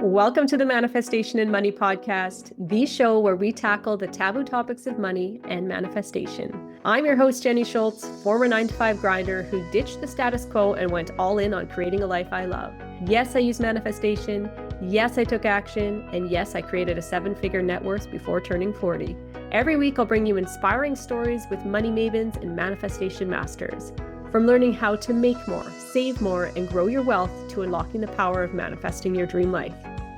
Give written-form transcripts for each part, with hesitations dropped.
Welcome to the Manifestation and Money Podcast, the show where we tackle the taboo topics of money and manifestation. I'm your host, Jenny Schulz, former 9-to-5 grinder who ditched the status quo and went all in on creating a life I love. Yes, I used manifestation. Yes, I took action. And yes, I created a 7-figure net worth before turning 40. Every week, I'll bring you inspiring stories with money mavens and manifestation masters. From learning how to make more, save more, and grow your wealth to unlocking the power of manifesting your dream life.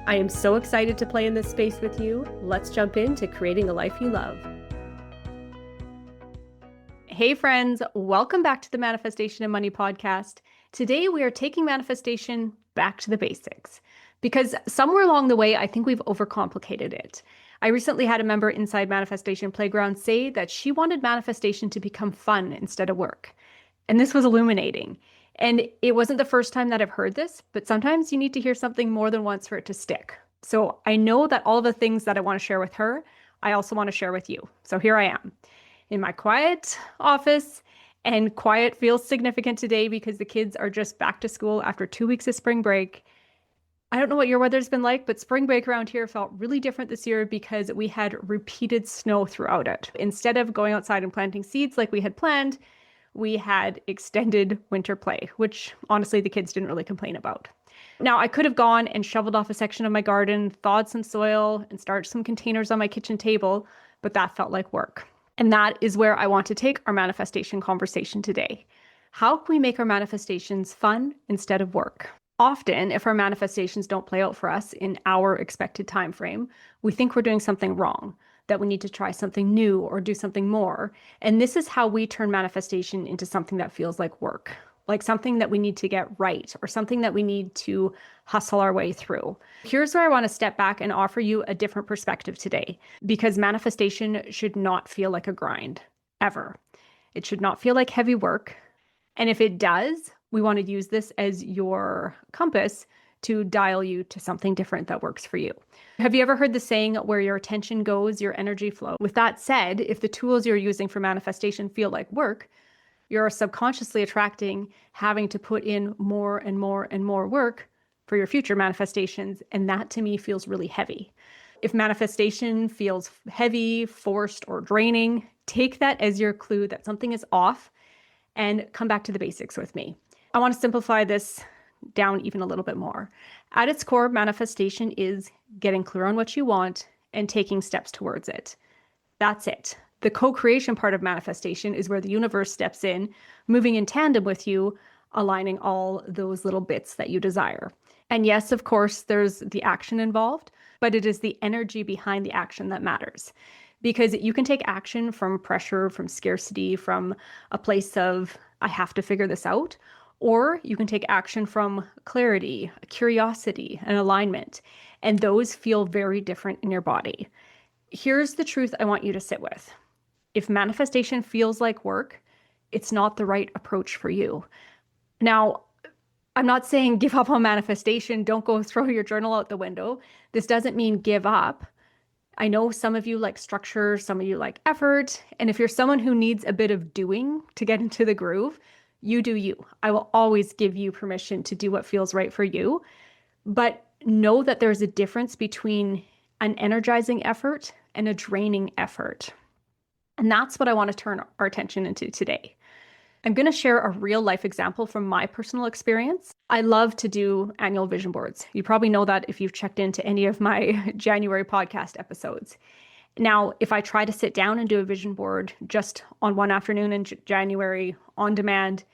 I am so excited to play in this space with you. Let's jump into creating a life you love. Hey friends, welcome back to the Manifestation and Money Podcast. Today we are taking manifestation back to the basics because somewhere along the way, I think we've overcomplicated it. I recently had a member inside Manifestation Playground say that she wanted manifestation to become fun instead of work. And this was illuminating. And it wasn't the first time that I've heard this, but sometimes you need to hear something more than once for it to stick. So I know that all of the things that I want to share with her, I also want to share with you. So here I am in my quiet office, and quiet feels significant today because the kids are just back to school after 2 weeks of spring break. I don't know what your weather's been like, but spring break around here felt really different this year because we had repeated snow throughout it. Instead of going outside and planting seeds like we had planned, we had extended winter play, which honestly the kids didn't really complain about. Now, I could have gone and shoveled off a section of my garden, thawed some soil, and started some containers on my kitchen table, but that felt like work. And that is where I want to take our manifestation conversation today. How can we make our manifestations fun instead of work? Often, if our manifestations don't play out for us in our expected time frame, we think we're doing something wrong, that we need to try something new or do something more. And this is how we turn manifestation into something that feels like work, like something that we need to get right or something that we need to hustle our way through. Here's where I want to step back and offer you a different perspective today, because manifestation should not feel like a grind, ever. It should not feel like heavy work. And if it does, we want to use this as your compass to dial you to something different that works for you. Have you ever heard the saying, where your attention goes, your energy flows? With that said, if the tools you're using for manifestation feel like work, you're subconsciously attracting having to put in more and more and more work for your future manifestations. And that to me feels really heavy. If manifestation feels heavy, forced, or draining, take that as your clue that something is off and come back to the basics with me. I want to simplify this down even a little bit more. At its core, manifestation is getting clear on what you want and taking steps towards it. That's it. The co-creation part of manifestation is where the universe steps in, moving in tandem with you, aligning all those little bits that you desire. And yes, of course, there's the action involved, but it is the energy behind the action that matters. Because you can take action from pressure, from scarcity, from a place of, I have to figure this out. Or you can take action from clarity, curiosity, and alignment. And those feel very different in your body. Here's the truth I want you to sit with. If manifestation feels like work, it's not the right approach for you. Now, I'm not saying give up on manifestation. Don't go throw your journal out the window. This doesn't mean give up. I know some of you like structure, some of you like effort. And if you're someone who needs a bit of doing to get into the groove, you do you. I will always give you permission to do what feels right for you. But know that there's a difference between an energizing effort and a draining effort. And that's what I want to turn our attention into today. I'm going to share a real life example from my personal experience. I love to do annual vision boards. You probably know that if you've checked into any of my January podcast episodes. Now, if I try to sit down and do a vision board just on one afternoon in January on demand,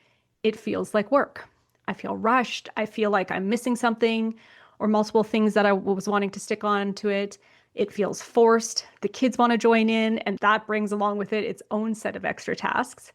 it feels like work. I feel rushed. I feel like I'm missing something or multiple things that I was wanting to stick on to it. It feels forced. The kids want to join in, and that brings along with it its own set of extra tasks.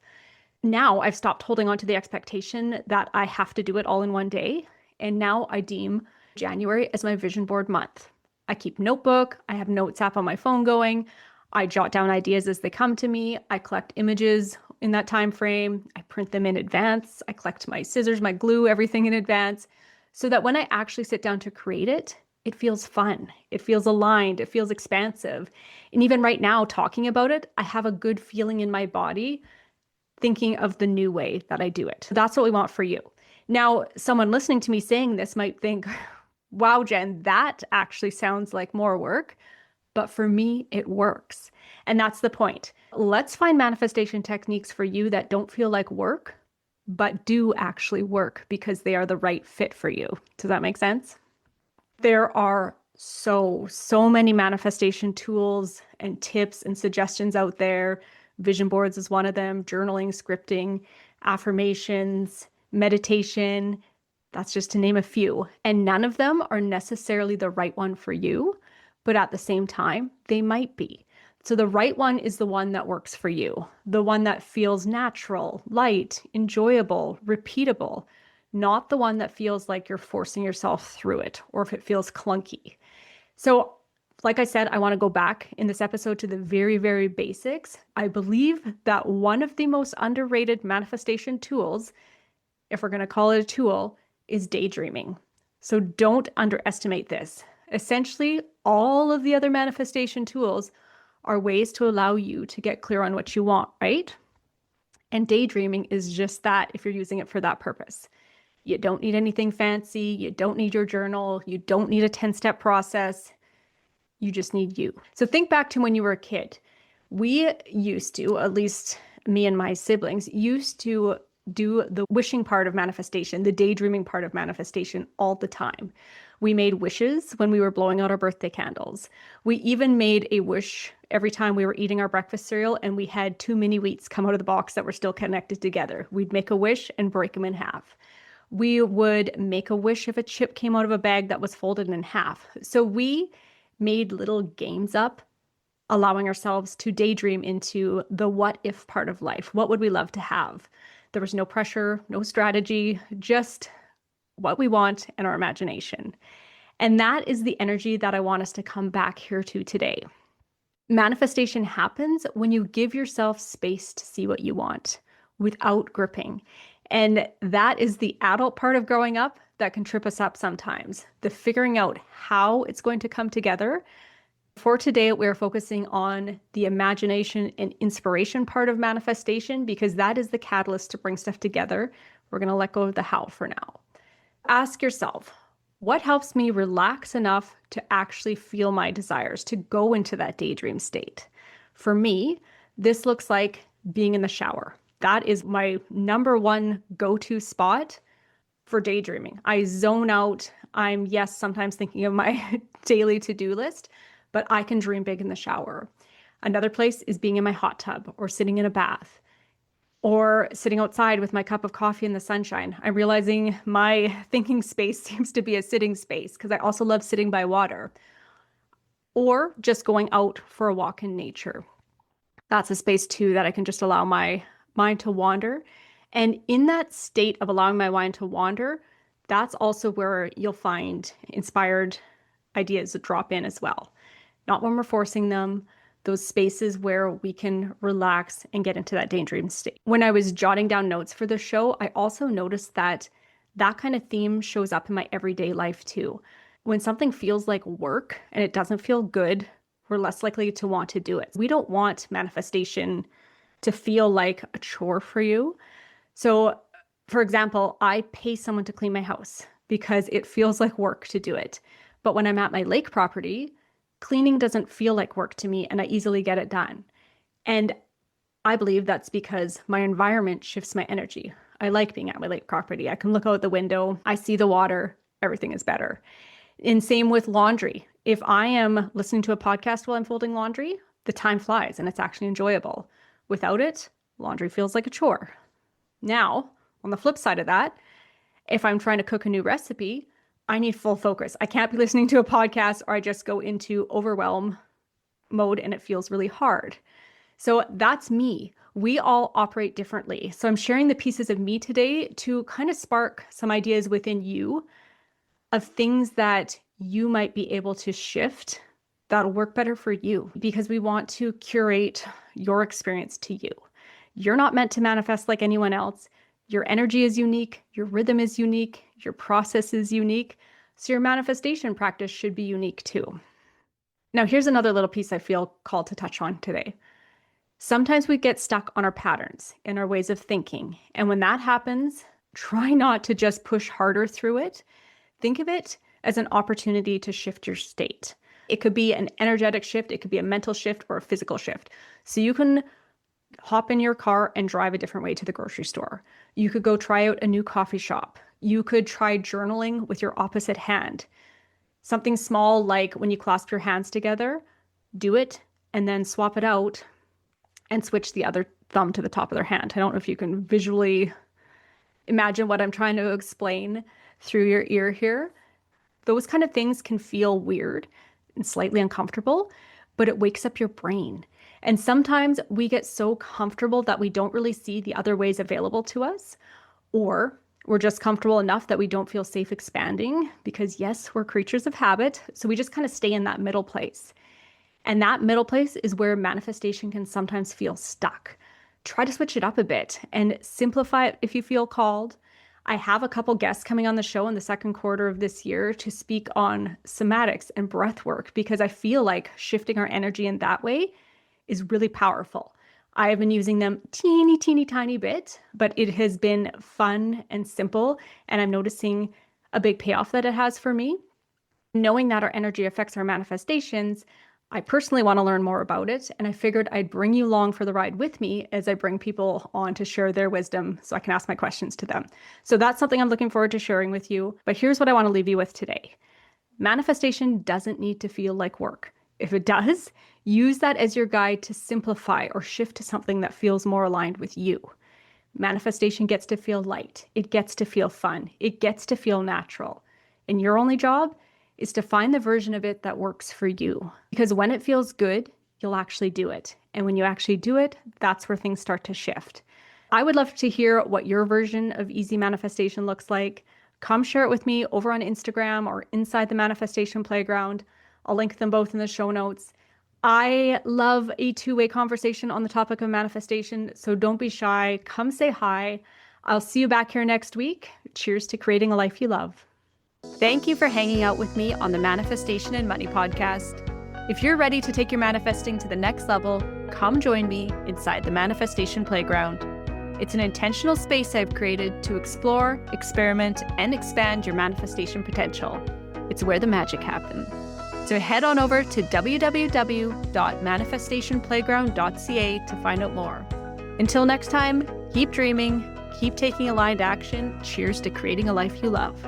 Now I've stopped holding on to the expectation that I have to do it all in one day. And now I deem January as my vision board month. I keep notebook. I have notes app on my phone going. I jot down ideas as they come to me. I collect images in that time frame. I print them in advance. I collect my scissors, my glue, everything in advance, so that when I actually sit down to create it, it feels fun. It feels aligned. It feels expansive. And even right now, talking about it, I have a good feeling in my body thinking of the new way that I do it. That's what we want for you. Now, someone listening to me saying this might think, wow, Jen, that actually sounds like more work. But for me, it works. And that's the point. Let's find manifestation techniques for you that don't feel like work, but do actually work because they are the right fit for you. Does that make sense? There are so many manifestation tools and tips and suggestions out there. Vision boards is one of them, journaling, scripting, affirmations, meditation. That's just to name a few. And none of them are necessarily the right one for you, but at the same time, they might be. So the right one is the one that works for you, the one that feels natural, light, enjoyable, repeatable, not the one that feels like you're forcing yourself through it or if it feels clunky. So, like I said, I want to go back in this episode to the very, very basics. I believe that one of the most underrated manifestation tools, if we're going to call it a tool, is daydreaming. So don't underestimate this. Essentially, all of the other manifestation tools are ways to allow you to get clear on what you want, right? And daydreaming is just that if you're using it for that purpose. You don't need anything fancy. You don't need your journal. You don't need a 10-step process. You just need you. So think back to when you were a kid. We used to, at least me and my siblings, used to do the wishing part of manifestation, the daydreaming part of manifestation all the time. We made wishes when we were blowing out our birthday candles. We even made a wish every time we were eating our breakfast cereal and we had 2 mini wheats come out of the box that were still connected together. We'd make a wish and break them in half. We would make a wish if a chip came out of a bag that was folded in half. So we made little games up, allowing ourselves to daydream into the what if part of life. What would we love to have? There was no pressure, no strategy, just what we want and our imagination. And that is the energy that I want us to come back here to today. Manifestation happens when you give yourself space to see what you want without gripping. And that is the adult part of growing up that can trip us up sometimes. The figuring out how it's going to come together. For today, we're focusing on the imagination and inspiration part of manifestation because that is the catalyst to bring stuff together. We're going to let go of the how for now. Ask yourself, what helps me relax enough to actually feel my desires, to go into that daydream state? For me, this looks like being in the shower. That is my number one go-to spot for daydreaming. I zone out. I'm, yes, sometimes thinking of my daily to-do list, but I can dream big in the shower. Another place is being in my hot tub or sitting in a bath or sitting outside with my cup of coffee in the sunshine. I'm realizing my thinking space seems to be a sitting space because I also love sitting by water or just going out for a walk in nature. That's a space too that I can just allow my mind to wander. And in that state of allowing my mind to wander, that's also where you'll find inspired ideas that drop in as well. Not when we're forcing them, those spaces where we can relax and get into that daydream state. When I was jotting down notes for the show, I also noticed that that kind of theme shows up in my everyday life too. When something feels like work and it doesn't feel good, we're less likely to want to do it. We don't want manifestation to feel like a chore for you. So, for example, I pay someone to clean my house because it feels like work to do it. But when I'm at my lake property, cleaning doesn't feel like work to me and I easily get it done. And I believe that's because my environment shifts my energy. I like being at my lake property. I can look out the window, I see the water, everything is better. And same with laundry. If I am listening to a podcast while I'm folding laundry, the time flies and it's actually enjoyable. Without it, laundry feels like a chore. Now, on the flip side of that, if I'm trying to cook a new recipe, I need full focus. I can't be listening to a podcast or I just go into overwhelm mode and it feels really hard. So that's me. We all operate differently. So I'm sharing the pieces of me today to kind of spark some ideas within you of things that you might be able to shift that'll work better for you because we want to curate your experience to you. You're not meant to manifest like anyone else. Your energy is unique. Your rhythm is unique. Your process is unique. So your manifestation practice should be unique too. Now, here's another little piece I feel called to touch on today. Sometimes we get stuck on our patterns and our ways of thinking. And when that happens, try not to just push harder through it. Think of it as an opportunity to shift your state. It could be an energetic shift, it could be a mental shift, or a physical shift. So you can hop in your car and drive a different way to the grocery store. You could go try out a new coffee shop. You could try journaling with your opposite hand. Something small like when you clasp your hands together, do it and then swap it out and switch the other thumb to the top of their hand. I don't know if you can visually imagine what I'm trying to explain through your ear here. Those kind of things can feel weird and slightly uncomfortable, but it wakes up your brain. And sometimes we get so comfortable that we don't really see the other ways available to us, or we're just comfortable enough that we don't feel safe expanding because, yes, we're creatures of habit. So we just kind of stay in that middle place. And that middle place is where manifestation can sometimes feel stuck. Try to switch it up a bit and simplify it if you feel called. I have a couple guests coming on the show in the second quarter of this year to speak on somatics and breath work because I feel like shifting our energy in that way is really powerful. I have been using them teeny tiny bit, but it has been fun and simple, and I'm noticing a big payoff that it has for me. Knowing that our energy affects our manifestations, I personally want to learn more about it, and I figured I'd bring you along for the ride with me as I bring people on to share their wisdom so I can ask my questions to them. So that's something I'm looking forward to sharing with you. But here's what I want to leave you with today. Manifestation doesn't need to feel like work. If it does, use that as your guide to simplify or shift to something that feels more aligned with you. Manifestation gets to feel light. It gets to feel fun. It gets to feel natural. And your only job is to find the version of it that works for you. Because when it feels good, you'll actually do it. And when you actually do it, that's where things start to shift. I would love to hear what your version of easy manifestation looks like. Come share it with me over on Instagram or inside the Manifestation Playground. I'll link them both in the show notes. I love a two-way conversation on the topic of manifestation, so don't be shy. Come say hi. I'll see you back here next week. Cheers to creating a life you love. Thank you for hanging out with me on the Manifestation and Money podcast. If you're ready to take your manifesting to the next level, come join me inside the Manifestation Playground. It's an intentional space I've created to explore, experiment, and expand your manifestation potential. It's where the magic happens. So head on over to www.manifestationplayground.ca to find out more. Until next time, keep dreaming, keep taking aligned action. Cheers to creating a life you love.